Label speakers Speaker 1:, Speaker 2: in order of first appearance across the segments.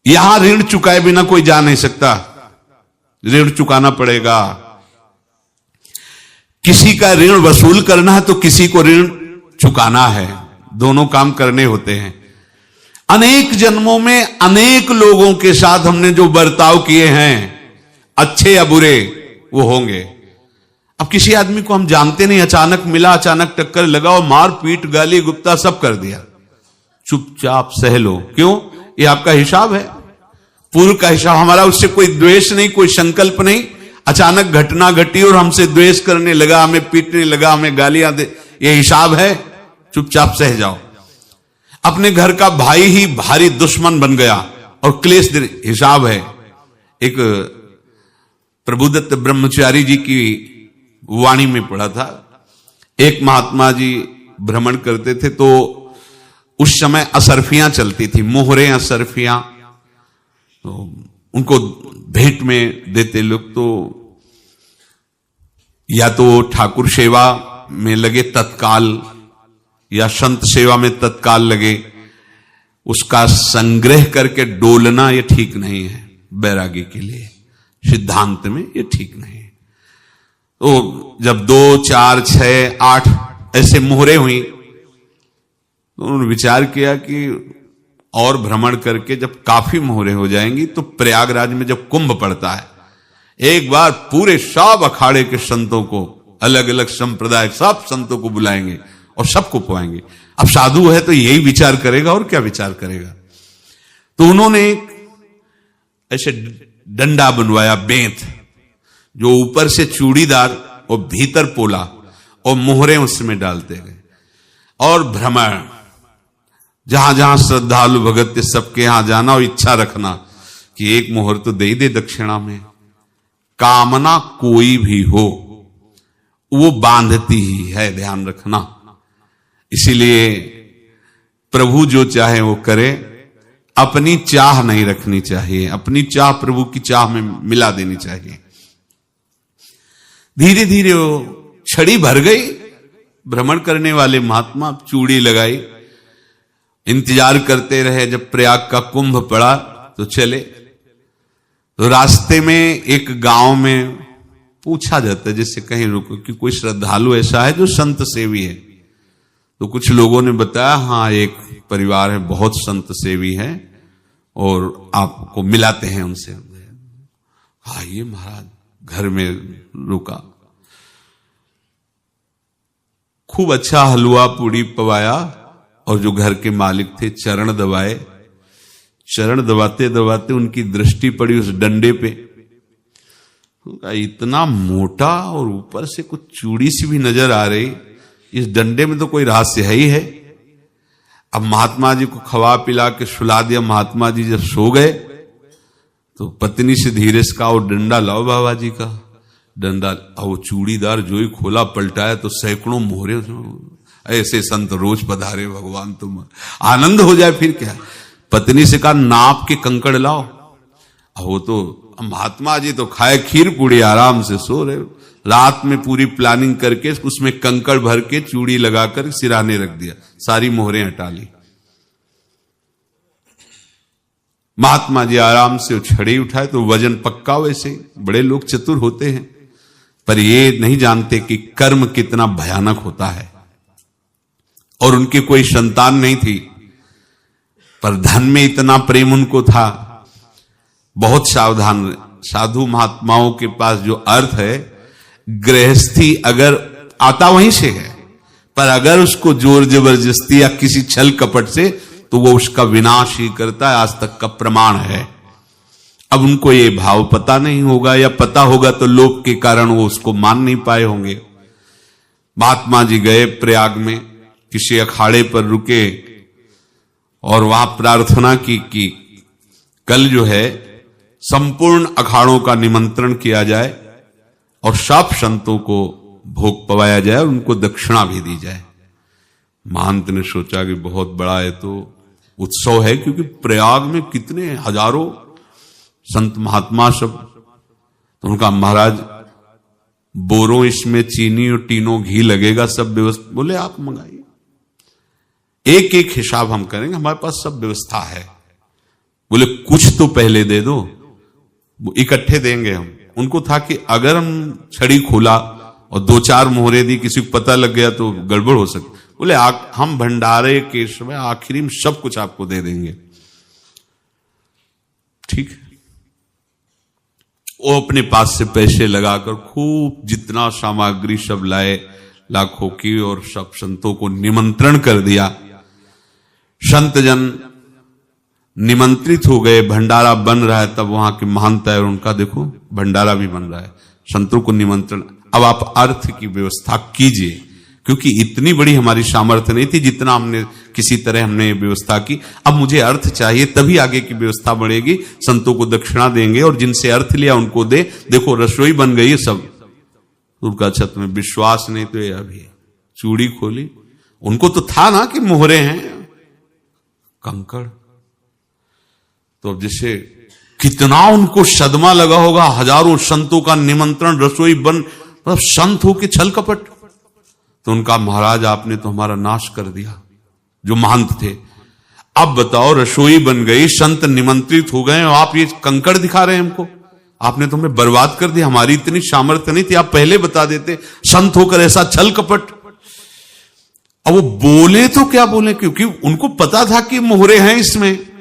Speaker 1: यहां ऋण चुकाए बिना कोई जा नहीं सकता, ऋण चुकाना पड़ेगा। किसी का ऋण वसूल करना है तो किसी को ऋण चुकाना है, दोनों काम करने होते हैं। अनेक जन्मों में अनेक लोगों के साथ हमने जो बर्ताव किए हैं, अच्छे या बुरे, वो होंगे। अब किसी आदमी को हम जानते नहीं, अचानक मिला, अचानक टक्कर लगा और मार पीट गाली गुप्ता सब कर दिया, चुपचाप सह लो। क्यों? ये आपका हिसाब है, पूर्व का हिसाब। हमारा उससे कोई द्वेष नहीं, कोई संकल्प नहीं। अचानक घटना घटी और हमसे द्वेष करने लगा, हमें पीटने लगा, हमें गालियां दे, ये हिसाब है, चुपचाप सह जाओ। अपने घर का भाई ही भारी दुश्मन बन गया और क्लेश, हिसाब है। एक प्रभुदत्त ब्रह्मचारी जी की वाणी में पढ़ा था, एक महात्मा जी भ्रमण करते थे तो उस समय असरफियां चलती थी, मोहरे असरफियां, तो उनको भेंट में देते लोग। तो या तो ठाकुर सेवा में लगे तत्काल या संत सेवा में तत्काल लगे, उसका संग्रह करके डोलना ये ठीक नहीं है बैरागी के लिए, सिद्धांत में ये ठीक नहीं है। तो जब 2, 4, 6, 8 ऐसे मोहरे हुई तो उन्होंने विचार किया कि और भ्रमण करके जब काफी मोहरे हो जाएंगी तो प्रयागराज में जब कुंभ पड़ता है, एक बार पूरे सब अखाड़े के संतों को, अलग अलग संप्रदाय सब संतों को बुलाएंगे और सबको पवाएंगे। अब साधु है तो यही विचार करेगा और क्या विचार करेगा। तो उन्होंने ऐसे डंडा बनवाया, बेंत, जो ऊपर से चूड़ीदार और भीतर पोला, और मोहरे उसमें डालते गए। और भ्रमण, जहां जहां श्रद्धालु भगत थे सबके यहां जाना और इच्छा रखना कि एक मोहर तो दे दे दक्षिणा में। कामना कोई भी हो वो बांधती ही है, ध्यान रखना। इसीलिए प्रभु जो चाहे वो करे, अपनी चाह नहीं रखनी चाहिए, अपनी चाह प्रभु की चाह में मिला देनी चाहिए। धीरे धीरे वो छड़ी भर गई, भ्रमण करने वाले महात्मा चूड़ी लगाई, इंतजार करते रहे। जब प्रयाग का कुंभ पड़ा तो चले। तो रास्ते में एक गांव में पूछा जाता है, जैसे कहीं रुको कि कोई श्रद्धालु ऐसा है जो संत सेवी है। तो कुछ लोगों ने बताया, हाँ एक परिवार है बहुत संत सेवी है और आपको मिलाते हैं उनसे। हाँ ये महाराज, घर में रुका, खूब अच्छा हलवा पूड़ी पवाया और जो घर के मालिक थे चरण दबाए। चरण दबाते दबाते उनकी दृष्टि पड़ी उस डंडे पे, इतना मोटा और ऊपर से कुछ चूड़ी सी भी नजर आ रही, इस डंडे में तो कोई रहस्य है ही है। अब महात्मा जी को खवा पिला के सुला दिया। महात्मा जी जब सो गए तो पत्नी से धीरे से कहा, वो डंडा लाओ बाबा जी का डंडा। वो चूड़ीदार जो ही खोला पलटाया तो सैकड़ों मोहरे। ऐसे संत रोज पधारे भगवान, तुम आनंद हो जाए फिर क्या। पत्नी से कहा, नाप के कंकड़ लाओ। वो तो महात्मा जी तो खाए खीर पूड़ी, आराम से सो रहे। रात में पूरी प्लानिंग करके उसमें कंकड़ भर के चूड़ी लगाकर सिराने रख दिया, सारी मोहरें हटा ली। महात्मा जी आराम से छड़ी उठाए तो वजन पक्का। वैसे बड़े लोग चतुर होते हैं, पर ये नहीं जानते कि कर्म कितना भयानक होता है। और उनकी कोई संतान नहीं थी, पर धन में इतना प्रेम उनको था। बहुत सावधान। साधु महात्माओं के पास जो अर्थ है, गृहस्थी अगर आता वहीं से है, पर अगर उसको जोर जबरदस्ती या किसी छल कपट से, तो वो उसका विनाश ही करता है। आज तक का प्रमाण है। अब उनको ये भाव पता नहीं होगा, या पता होगा तो लोभ के कारण वो उसको मान नहीं पाए होंगे। महात्मा जी गए प्रयाग में, किसी अखाड़े पर रुके और वहां प्रार्थना की कि कल जो है संपूर्ण अखाड़ों का निमंत्रण किया जाए और सब संतों को भोग पवाया जाए और उनको दक्षिणा भी दी जाए। महंत ने सोचा कि बहुत बड़ा है तो उत्सव है, क्योंकि प्रयाग में कितने हजारों संत महात्मा सब। तो उनका महाराज बोरों इसमें चीनी और टीनो घी लगेगा, सब व्यवस्था। बोले आप मंगाइए, एक एक हिसाब हम करेंगे, हमारे पास सब व्यवस्था है। बोले कुछ तो पहले दे दो, इकट्ठे देंगे हम। उनको था कि अगर हम छड़ी खोला और 2-4 मोहरे दी, किसी को पता लग गया तो गड़बड़ हो सकती। बोले हम भंडारे केशव आखिरी में सब कुछ आपको दे देंगे। ठीक है। वो अपने पास से पैसे लगाकर खूब जितना सामग्री सब लाए लाखों की, और सब संतों को निमंत्रण कर दिया। संत जन निमंत्रित हो गए, भंडारा बन रहा है। तब वहां के महंत है, उनका देखो भंडारा भी बन रहा है, संतों को निमंत्रण। अब आप अर्थ की व्यवस्था कीजिए, क्योंकि इतनी बड़ी हमारी सामर्थ्य नहीं थी जितना किसी तरह हमने व्यवस्था की। अब मुझे अर्थ चाहिए, तभी आगे की व्यवस्था बढ़ेगी। संतों को दक्षिणा देंगे और जिनसे अर्थ लिया उनको दे। देखो रसोई बन गई है सब। उनका अच्छा तुम्हें विश्वास नहीं तो ये अभी चूड़ी खोली। उनको तो था ना कि मोहरे हैं कंकड़। तो अब जैसे कितना उनको सदमा लगा होगा, हजारों संतों का निमंत्रण, रसोई बन, मतलब संत हो के छल कपट। तो उनका महाराज आपने तो हमारा नाश कर दिया, जो महंत थे। अब बताओ रसोई बन गई, संत निमंत्रित हो गए और आप ये कंकड़ दिखा रहे हैं हमको। आपने तो हमें बर्बाद कर दिया, हमारी इतनी सामर्थ्य नहीं थी, आप पहले बता देते। संत होकर ऐसा छल कपट। अब वो बोले तो क्या बोले, क्योंकि उनको पता था कि मोहरे हैं इसमें।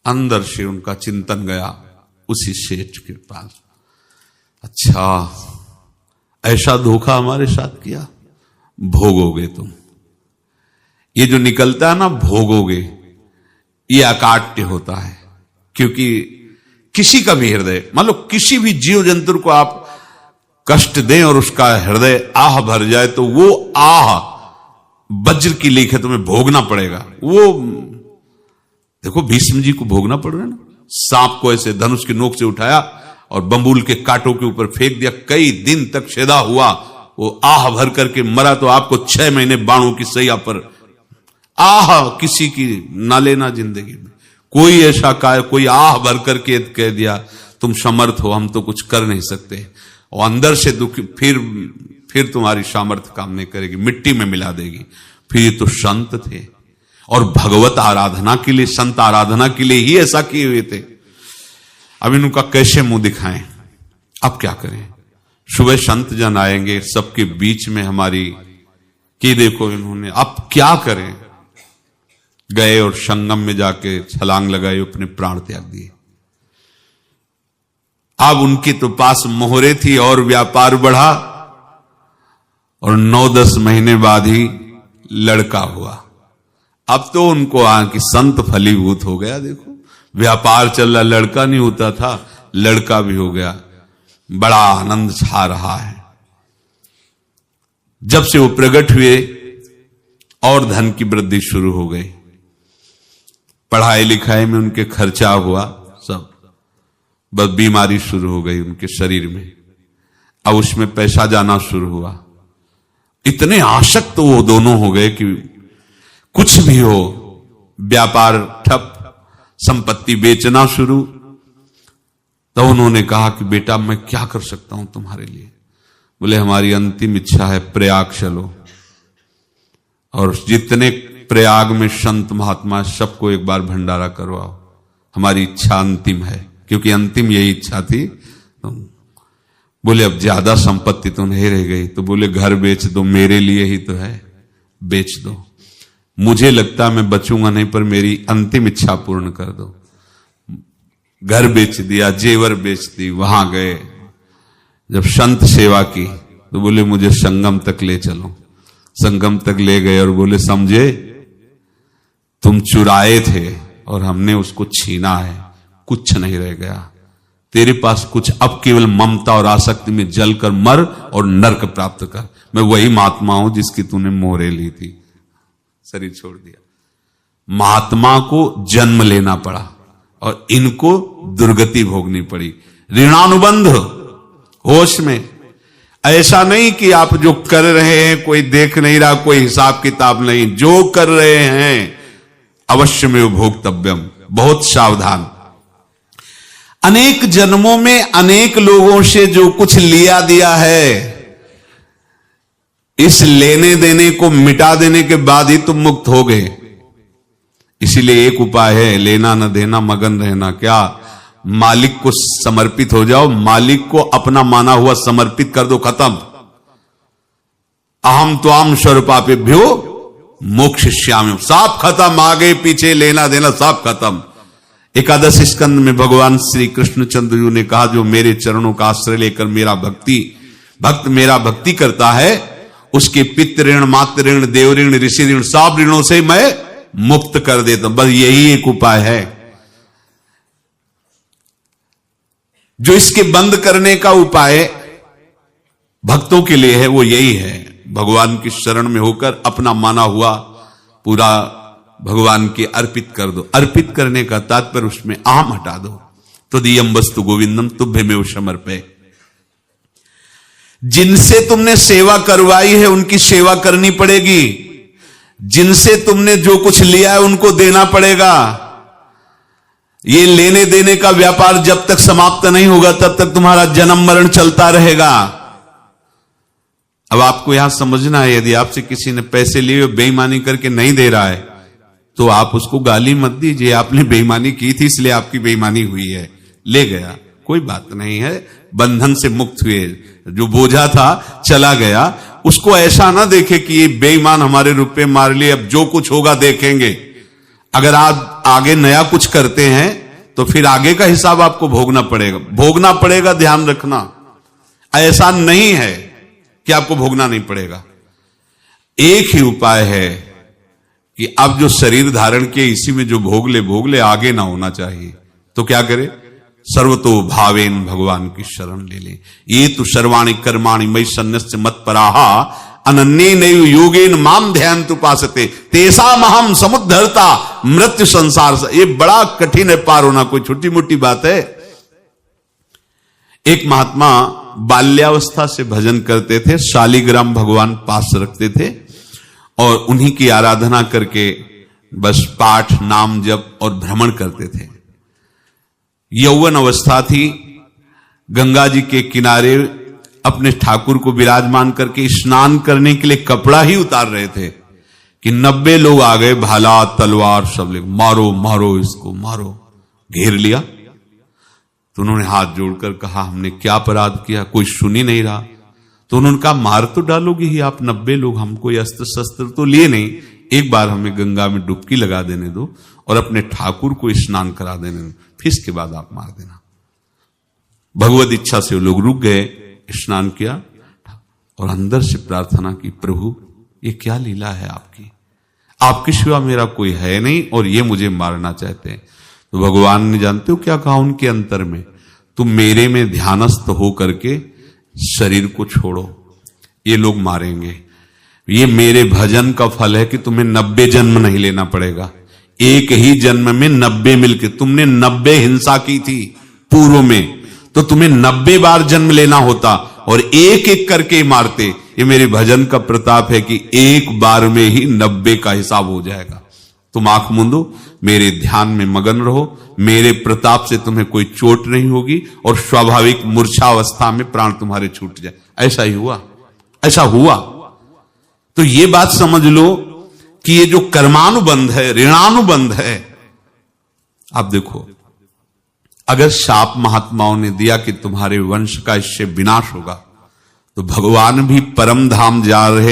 Speaker 1: अंदर से उनका चिंतन गया उसी सेठ के पास, अच्छा ऐसा धोखा हमारे साथ किया, भोगोगे तुम। ये जो निकलता है ना भोगोगे, ये अकाट्य होता है। क्योंकि किसी का भी हृदय, मान लो किसी भी जीव जंतु को आप कष्ट दें और उसका हृदय आह भर जाए, तो वो आह वज्र की लीक है, तुम्हें भोगना पड़ेगा। वो देखो भीष्म जी को भोगना पड़ रहा है ना। सांप को ऐसे धनुष की नोक से उठाया और बंबूल के कांटों के ऊपर फेंक दिया, कई दिन तक छेदा हुआ, वो आह भर करके मरा। तो आपको 6 महीने बाणों की सैया पर आह किसी की ना लेना जिंदगी में। कोई ऐसा कोई आह भर करके कह दिया तुम समर्थ हो, हम तो कुछ कर नहीं सकते, और अंदर से दुखी, फिर तुम्हारी सामर्थ्य काम नहीं करेगी, मिट्टी में मिला देगी। फिर ये तो संत थे और भगवत आराधना के लिए, संत आराधना के लिए ही ऐसा किए हुए थे। अब इनका कैसे मुंह दिखाएं, अब क्या करें। सुबह संत जन आएंगे, सबके बीच में हमारी कि देखो इन्होंने, अब क्या करें। गए और संगम में जाके छलांग लगाई, अपने प्राण त्याग दिए। अब उनके तो पास मोहरे थी और व्यापार बढ़ा, और 9-10 महीने बाद ही लड़का हुआ। अब तो उनको कि संत फलीभूत हो गया। देखो व्यापार चल रहा, लड़का नहीं होता था, लड़का भी हो गया। बड़ा आनंद छा रहा है। जब से वो प्रकट हुए और धन की वृद्धि शुरू हो गई, पढ़ाई लिखाई में उनके खर्चा हुआ सब, बस बीमारी शुरू हो गई उनके शरीर में। अब उसमें पैसा जाना शुरू हुआ। इतने आसक्त तो वो दोनों हो गए कि कुछ भी हो, व्यापार ठप, संपत्ति बेचना शुरू। तो उन्होंने कहा कि बेटा मैं क्या कर सकता हूं तुम्हारे लिए। बोले हमारी अंतिम इच्छा है प्रयाग चलो, और जितने प्रयाग में संत महात्मा सबको एक बार भंडारा करवाओ। हमारी इच्छा अंतिम है, क्योंकि अंतिम यही इच्छा थी। तो बोले अब ज्यादा संपत्ति तो नहीं रह गई। तो बोले घर बेच दो, मेरे लिए ही तो है, बेच दो। मुझे लगता मैं बचूंगा नहीं, पर मेरी अंतिम इच्छा पूर्ण कर दो। घर बेच दिया, जेवर बेच दी। वहां गए, जब संत सेवा की तो बोले मुझे संगम तक ले चलो। संगम तक ले गए और बोले समझे तुम चुराए थे और हमने उसको छीना है, कुछ नहीं रह गया तेरे पास कुछ। अब केवल ममता और आसक्ति में जलकर मर और नरक प्राप्त कर। मैं वही महात्मा हूं जिसकी तूने मोहरे ली थी, शरीर छोड़ दिया। महात्मा को जन्म लेना पड़ा और इनको दुर्गति भोगनी पड़ी। ऋणानुबंध होश में। ऐसा नहीं कि आप जो कर रहे हैं कोई देख नहीं रहा, कोई हिसाब किताब नहीं। जो कर रहे हैं अवश्य में भोक्तव्यम, बहुत सावधान। अनेक जन्मों में अनेक लोगों से जो कुछ लिया दिया है, इस लेने देने को मिटा देने के बाद ही तुम मुक्त हो गए। इसीलिए एक उपाय है, लेना न देना मगन रहना। क्या? मालिक को समर्पित हो जाओ, मालिक को अपना माना हुआ समर्पित कर दो, खत्म। अहम त्वाम स्वरूपापेभ्यो मोक्षयिष्यामि, सब खत्म, आगे पीछे लेना देना सब खत्म। एकादश स्कंद में भगवान श्री कृष्णचंद्र जी ने कहा, जो मेरे चरणों का आश्रय लेकर भक्त मेरा भक्ति करता है, उसके पितृ ऋण, मातृ ऋण, देव ऋण, ऋषि ऋण, सब ऋणों से मैं मुक्त कर देता हूं। बस यही एक उपाय है जो इसके बंद करने का उपाय भक्तों के लिए है, वो यही है, भगवान की शरण में होकर अपना माना हुआ पूरा भगवान के अर्पित कर दो। अर्पित करने का तात्पर्य उसमें अहम हटा दो। तो दियम वस्तु गोविंदम तुभ्यमेव समर्पय। जिनसे तुमने सेवा करवाई है उनकी सेवा करनी पड़ेगी, जिनसे तुमने जो कुछ लिया है उनको देना पड़ेगा। ये लेने देने का व्यापार जब तक समाप्त नहीं होगा तब तक तुम्हारा जन्म मरण चलता रहेगा। अब आपको यहां समझना है, यदि आपसे किसी ने पैसे लिए बेईमानी करके नहीं दे रहा है तो आप उसको गाली मत दीजिए, आपने बेईमानी की थी इसलिए आपकी बेईमानी हुई है, ले गया, कोई बात नहीं है, बंधन से मुक्त हुए, जो बोझा था चला गया। उसको ऐसा ना देखे कि ये बेईमान हमारे रुपए मार लिए, अब जो कुछ होगा देखेंगे। अगर आप आगे नया कुछ करते हैं तो फिर आगे का हिसाब आपको भोगना पड़ेगा, ध्यान रखना। ऐसा नहीं है कि आपको भोगना नहीं पड़ेगा। एक ही उपाय है कि अब जो शरीर धारण किए इसी में जो भोग ले, आगे ना होना चाहिए। तो क्या करे? सर्वतो भावेन भगवान की शरण ले ले। ये तो सर्वाणि कर्माणि मयि सन्न्यस्य मत्पराहा अनन्ये नैव योगेन माम ध्यायन्तु उपासते तेषाम् अहं समुद्धरता मृत्यु संसार से। ये बड़ा कठिन है पार होना, कोई छोटी मोटी बात है। एक महात्मा बाल्यावस्था से भजन करते थे, शालिग्राम भगवान पास रखते थे और उन्हीं की आराधना करके बस पाठ, नाम, जप और भ्रमण करते थे। यौवन अवस्था थी, गंगा जी के किनारे अपने ठाकुर को विराजमान करके स्नान करने के लिए कपड़ा ही उतार रहे थे कि 90 लोग आ गए, भाला तलवार सब ले, मारो मारो इसको मारो, घेर लिया। तो उन्होंने हाथ जोड़कर कहा, हमने क्या अपराध किया? कोई सुन ही नहीं रहा। तो उन्होंने कहा, मार तो डालोगे ही आप 90 लोग, हम कोई अस्त्र शस्त्र तो लिए नहीं, एक बार हमें गंगा में डुबकी लगा देने दो और अपने ठाकुर को स्नान करा देने दो, फिर इसके बाद आप मार देना। भगवत इच्छा से वो लोग रुक गए, स्नान किया और अंदर से प्रार्थना की, प्रभु ये क्या लीला है आपकी सिवा मेरा कोई है नहीं और ये मुझे मारना चाहते हैं। तो भगवान ने, जानते हो क्या कहा उनके अंतर में? तुम मेरे में ध्यानस्थ हो करके शरीर को छोड़ो, ये लोग मारेंगे। ये मेरे भजन का फल है कि तुम्हें 90 जन्म नहीं लेना पड़ेगा, एक ही जन्म में 90 मिलके। तुमने 90 हिंसा की थी पूर्व में, तो तुम्हें 90 बार जन्म लेना होता और एक एक करके मारते। ये मेरे भजन का प्रताप है कि एक बार में ही 90 का हिसाब हो जाएगा। तुम आंख मूंदो, मेरे ध्यान में मगन रहो, मेरे प्रताप से तुम्हें कोई चोट नहीं होगी और स्वाभाविक मूर्छावस्था में प्राण तुम्हारे छूट जाए। ऐसा ही हुआ, ऐसा हुआ। तो ये बात समझ लो कि ये जो कर्मानुबंध है, ऋणानुबंध है। आप देखो, अगर शाप महात्माओं ने दिया कि तुम्हारे वंश का इससे विनाश होगा, तो भगवान भी परम धाम जा रहे